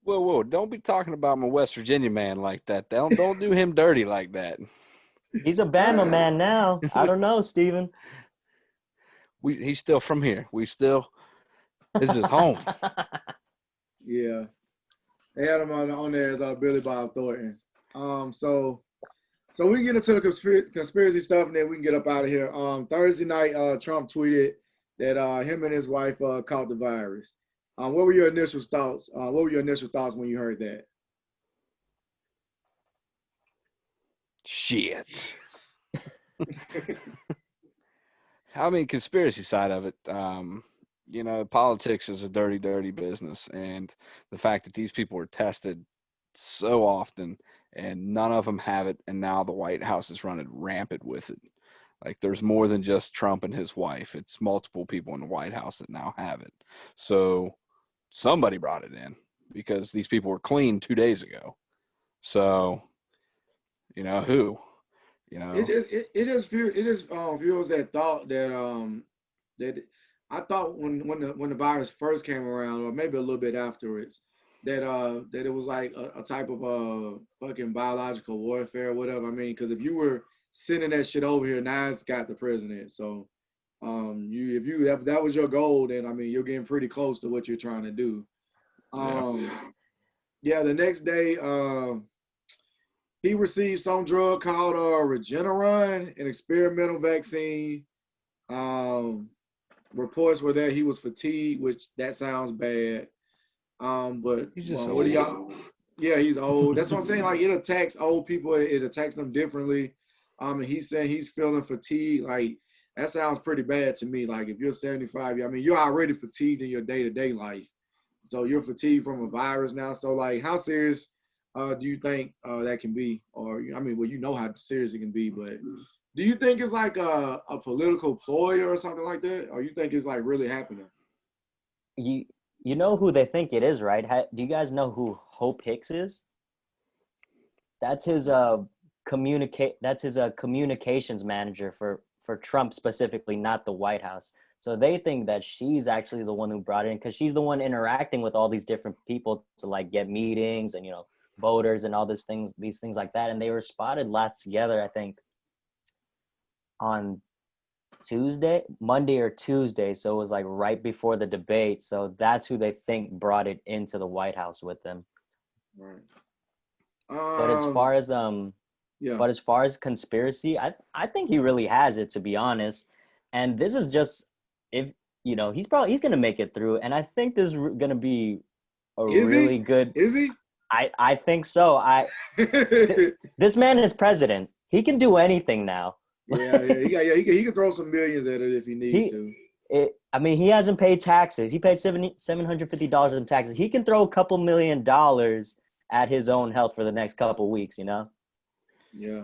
Whoa! Don't be talking about my West Virginia man like that. Don't do him dirty like that. He's a Bama man now. I don't know, Steven. He's still from here. This is home. Yeah. They had him on there as Billy Bob Thornton. So we can get into the conspiracy stuff, and then we can get up out of here. Thursday night, Trump tweeted that him and his wife caught the virus. What were your initial thoughts? What were your initial thoughts when you heard that? Shit. I mean, conspiracy side of it. Politics is a dirty, dirty business, and the fact that these people are tested so often and none of them have it, and now the White House is running rampant with it. Like, there's more than just Trump and his wife. It's multiple people in the White House that now have it. So somebody brought it in because these people were clean 2 days ago. So, who? It just fuels that thought that I thought when the virus first came around, or maybe a little bit afterwards, that it was like a type of fucking biological warfare or whatever. I mean, because if you were sending that shit over here, now it's got the president. So if that was your goal, then I mean you're getting pretty close to what you're trying to do. The next day, he received some drug called Regeneron, an experimental vaccine. Reports were that he was fatigued, which that sounds bad. But he's just what do y'all? Yeah, he's old. That's what I'm saying. Like, it attacks old people. It attacks them differently. And he said he's feeling fatigued. Like, that sounds pretty bad to me. Like, if you're 75, I mean, you're already fatigued in your day-to-day life. So you're fatigued from a virus now. So, like, how serious do you think that can be? Or, I mean, well, you know how serious it can be, but do you think it's like a political ploy or something like that? Or you think it's like really happening? You know who they think it is, right? Do you guys know who Hope Hicks is? That's his communications manager for Trump specifically, not the White House. So they think that she's actually the one who brought it in, because she's the one interacting with all these different people to like get meetings and voters and all these things like that. And they were spotted last together, I think, on Monday or Tuesday. So it was like right before the debate. So that's who they think brought it into the White House with them. Right. But as far as conspiracy, I think he really has it, to be honest. And this is just, if he's gonna make it through. And I think this is gonna be really good. Is he? I think so. This man is president. He can do anything now. He can throw some millions at it if he needs to. I mean, he hasn't paid taxes. He paid $750 in taxes. He can throw a couple $1 million at his own health for the next couple weeks, Yeah,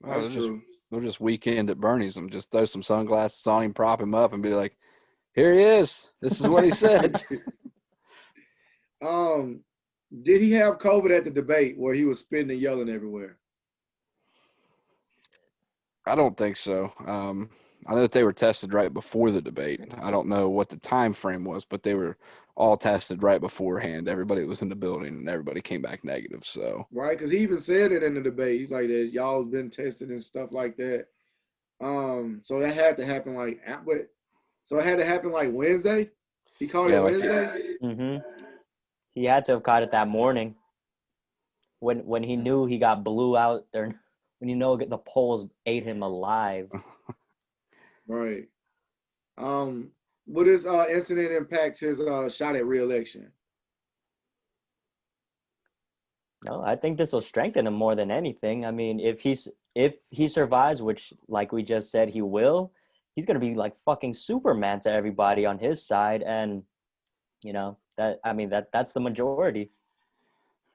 that's true. They'll just weekend at Bernie's and just throw some sunglasses on him, prop him up, and be like, "Here he is. This is what he said." Did he have COVID at the debate where he was spitting and yelling everywhere? I don't think so. I know that they were tested right before the debate. I don't know what the time frame was, but they were all tested right beforehand. Everybody that was in the building, and everybody came back negative. So right, because he even said it in the debate. He's like, that y'all been tested and stuff like that. So that had to happen it had to happen like Wednesday. He called it Wednesday. Mm-hmm. He had to have caught it that morning when he knew he got blew out there. When the polls ate him alive. Right. Would this incident impact his shot at re-election? No, I think this will strengthen him more than anything. I mean, if he survives, which, like we just said, he will, he's gonna be like fucking Superman to everybody on his side, and that's the majority.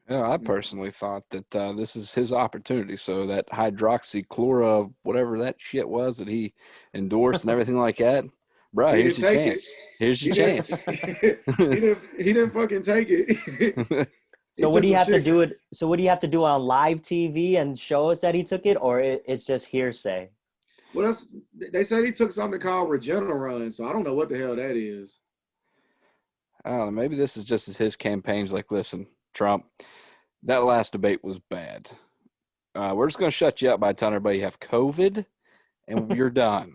Yeah, I personally thought that this is his opportunity. So that hydroxychlora, whatever that shit was that he endorsed and everything like that, bro, He here's didn't your take it. chance. Here's your He didn't. chance. He didn't fucking take it. He So would took he some have to shit. do it? So would he have to do it on live TV and show us that he took it, or it's just hearsay? Well, they said he took something called Regeneron, so I don't know what the hell that is. I don't know. Maybe this is just as his campaign's like, listen, Trump, that last debate was bad. We're just going to shut you up by telling everybody you have COVID and you're done.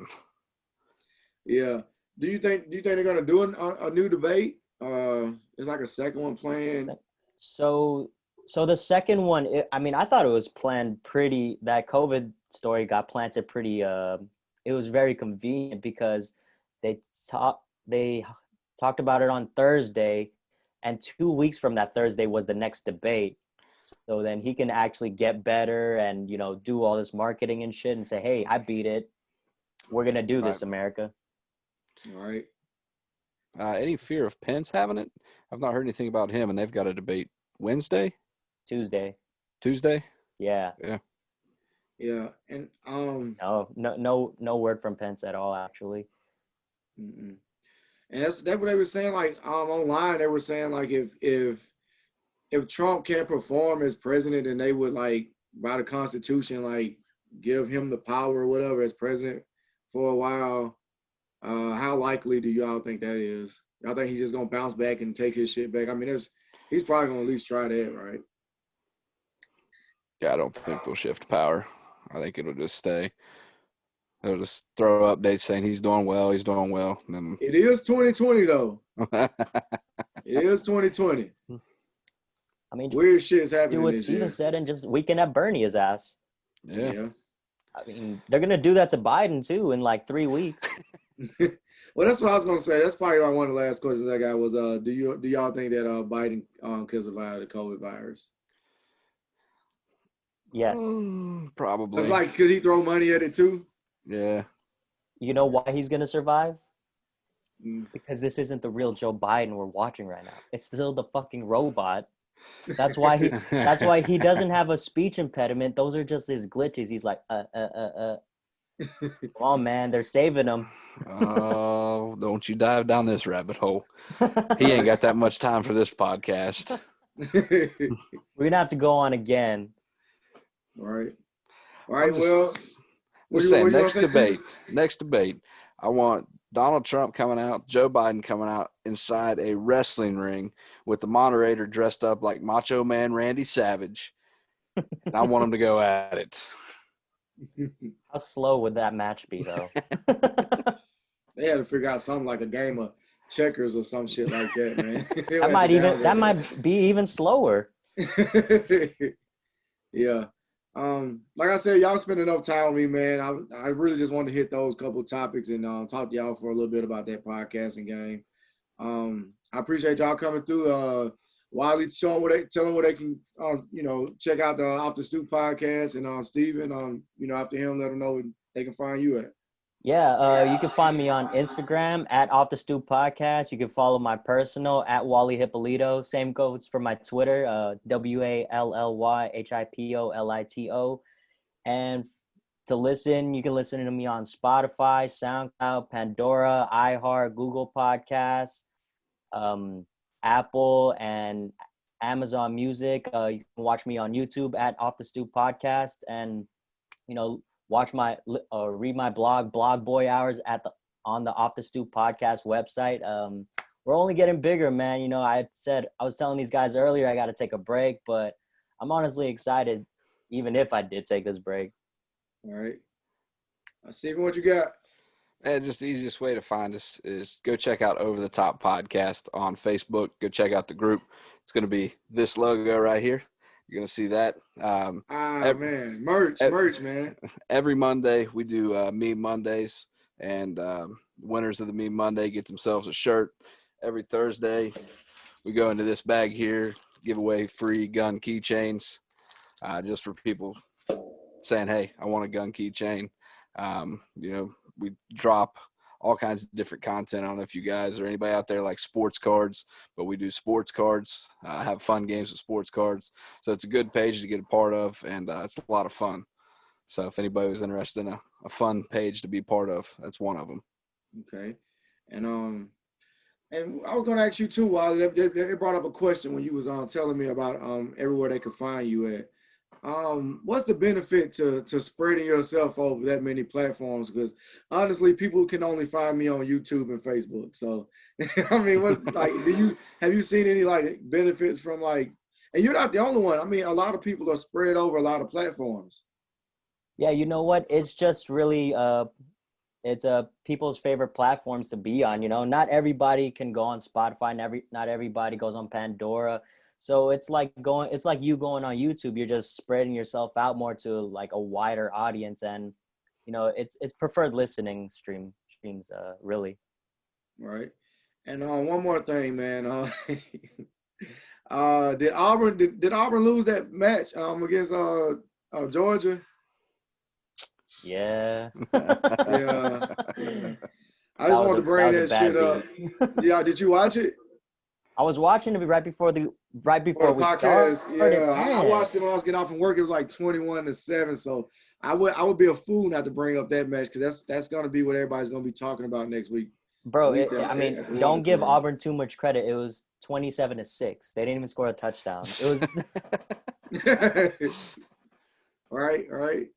Yeah. Do you think they're gonna do a new debate? It's like a second one planned. So the second one, I mean, I thought it was planned pretty. That COVID story got planted pretty. It was very convenient because they talked about it on Thursday, and 2 weeks from that Thursday was the next debate. So then he can actually get better and do all this marketing and shit and say, "Hey, I beat it. We're gonna do this, Right. America." All right. Any fear of Pence having it? I've not heard anything about him, and they've got a debate Wednesday, Tuesday. Tuesday. Yeah. Yeah. And No word from Pence at all, actually. mm-mm. And that's what they were saying. Like online, they were saying like if Trump can't perform as president, then they would like by the Constitution like give him the power or whatever as president for a while. How likely do y'all think that is? Y'all think he's just gonna bounce back and take his shit back? I mean, he's probably gonna at least try that, right? Yeah, I don't think they'll shift power. I think it'll just stay. They'll just throw updates saying he's doing well, and It is 2020 though. then It is 2020. I mean, Weird shit's do happening what this Steven year. said and just weekend at Bernie's ass. yeah. I mean, they're gonna do that to Biden too in like 3 weeks. Well, that's what I was gonna say. That's probably one of the last questions I got was, do y'all think that Biden can survive the COVID virus? Yes. Probably. It's like, could he throw money at it too? Yeah. You know why he's gonna survive? Mm. Because this isn't the real Joe Biden we're watching right now. It's still the fucking robot. That's why he doesn't have a speech impediment. Those are just his glitches. He's like, Come on, man, they're saving him. Oh, don't you dive down this rabbit hole. He ain't got that much time for this podcast. We're gonna have to go on again. All right. All right. just- Well, Just saying, what you next gonna say, next debate, I want Donald Trump coming out, Joe Biden coming out inside a wrestling ring with the moderator dressed up like Macho Man Randy Savage, and I want him to go at it. Steve? How slow would that match be, though? They had to figure out something like a game of checkers or some shit like that, man. that might be even slower. Yeah. Like I said, y'all spend enough time with me, man. I really just wanted to hit those couple topics and talk to y'all for a little bit about that podcasting game. I appreciate y'all coming through. Wiley telling where they can check out the Off the Stoop podcast, and Steven, after him, let them know where they can find you at. Yeah, you can find me on Instagram at Off the Stoop Podcast. You can follow my personal at Wally Hippolito. Same goes for my Twitter, WALLYHIPOLITO. And to listen, you can listen to me on Spotify, SoundCloud, Pandora, iHeart, Google Podcasts, Apple, and Amazon Music. You can watch me on YouTube at Off the Stoop Podcast, and watch read my blog Boy Hours on the Off the Stoop Podcast website. We're only getting bigger, man. I was telling these guys earlier I got to take a break, but I'm honestly excited, even if I did take this break. All right, Steven, what you got? Just the easiest way to find us is go check out Over the Top Podcast on Facebook. Go check out the group. It's going to be this logo right here. You're going to see that. Man, merch, man. Every Monday we do Meme Mondays, and winners of the Meme Monday get themselves a shirt. Every Thursday we go into this bag here, give away free gun keychains, just for people saying, hey, I want a gun keychain. We drop all kinds of different content. I don't know if you guys or anybody out there like sports cards, but we do sports cards, have fun games with sports cards. So it's a good page to get a part of, and it's a lot of fun. So if anybody was interested in a fun page to be part of, that's one of them. Okay. And I was gonna ask you too, Wally. They brought up a question when you was telling me about everywhere they could find you at. What's the benefit to spreading yourself over that many platforms? Because honestly, people can only find me on YouTube and Facebook. So I mean, what's like? Have you seen any like benefits from like? And you're not the only one. I mean, a lot of people are spread over a lot of platforms. Yeah, you know what? It's just really it's people's favorite platforms to be on. You know, not everybody can go on Spotify. Not everybody goes on Pandora. So it's like you going on YouTube. You're just spreading yourself out more to like a wider audience, and you know, it's preferred listening streams really. Right. And one more thing, man. Did Auburn lose that match against Georgia? Yeah. Yeah. I just wanted to bring that shit up. Yeah, did you watch it? I was watching it right before we podcast. started. Yeah, I watched it when I was getting off from work. It was like 21-7. So I would be a fool not to bring up that match because that's gonna be what everybody's gonna be talking about next week. Bro, don't give Auburn too much credit. It was 27-6. They didn't even score a touchdown. It was right.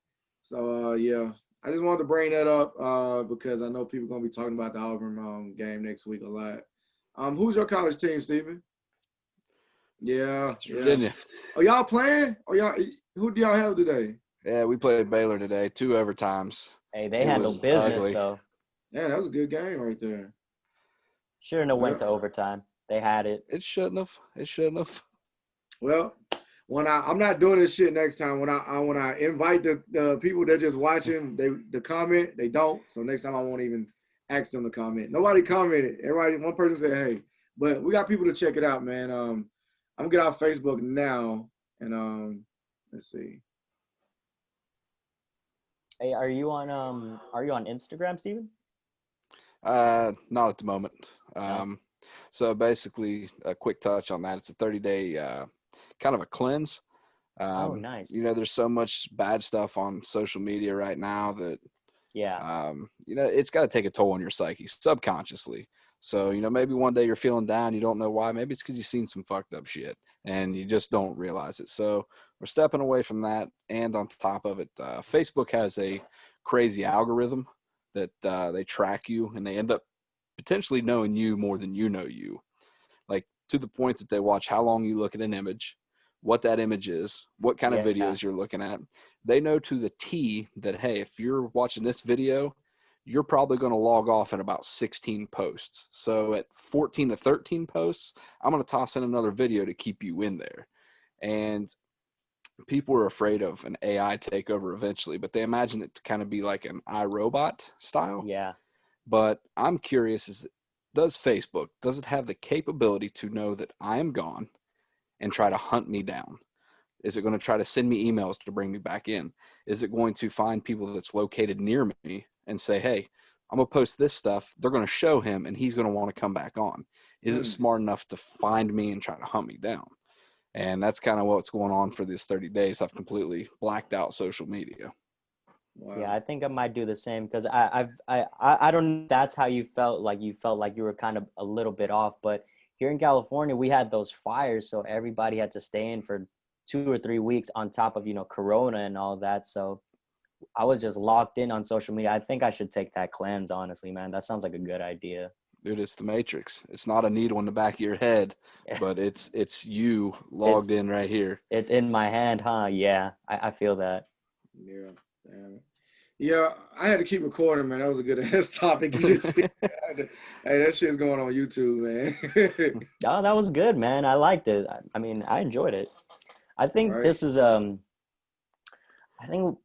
So yeah, I just wanted to bring that up because I know people are gonna be talking about the Auburn game next week a lot. Who's your college team, Steven? Yeah. Virginia. Are y'all playing? Who do y'all have today? Yeah, we played Baylor today, 2 overtimes. Hey, they handled business ugly. though. Yeah, that was a good game right there. Shouldn't have went to overtime. They had it. It shouldn't have. Well, when I'm not doing this shit next time. When I invite the people that just watching, they comment, they don't. So next time I won't even ask them to comment. Nobody commented. One person said, "Hey," but we got people to check it out, man. I'm gonna get off Facebook now, and let's see. Hey, are you on Instagram, Steven? Not at the moment. No. So basically, a quick touch on that. It's a 30-day kind of a cleanse. Oh, nice. You know, there's so much bad stuff on social media right now that, yeah, you know, it's got to take a toll on your psyche subconsciously. So, you know, maybe one day you're feeling down, you don't know why. Maybe it's because you've seen some fucked up shit and you just don't realize it. So we're stepping away from that. And on top of it, Facebook has a crazy algorithm that they track you and they end up potentially knowing you more than you know you. Like to the point that they watch how long you look at an image, what that image is, what kind of videos you're looking at. They know to the T that, hey, if you're watching this video, you're probably going to log off in about 16 posts. So at 14 to 13 posts, I'm going to toss in another video to keep you in there. And people are afraid of an AI takeover eventually, but they imagine it to kind of be like an iRobot style. Yeah. But I'm curious, does it have the capability to know that I am gone and try to hunt me down? Is it going to try to send me emails to bring me back in? Is it going to find people that's located near me and say, hey, I'm going to post this stuff. They're going to show him and he's going to want to come back on. Is it smart enough to find me and try to hunt me down? And that's kind of what's going on for this 30 days. I've completely blacked out social media. Wow. Yeah, I think I might do the same because I don't know if that's how you felt like you were kind of a little bit off. But here in California, we had those fires. So everybody had to stay in for 2 or 3 weeks on top of, you know, Corona and all that. So I was just locked in on social media. I think I should take that cleanse, honestly, man. That sounds like a good idea. Dude, it's the Matrix. It's not a needle in the back of your head, but it's you logged in right here. It's in my hand, huh? Yeah, I feel that. Yeah, damn. Yeah, I had to keep recording, man. That was a good ass topic. You just hey, that shit's going on YouTube, man. Oh, that was good, man. I liked it. I mean, I enjoyed it. I think this is I think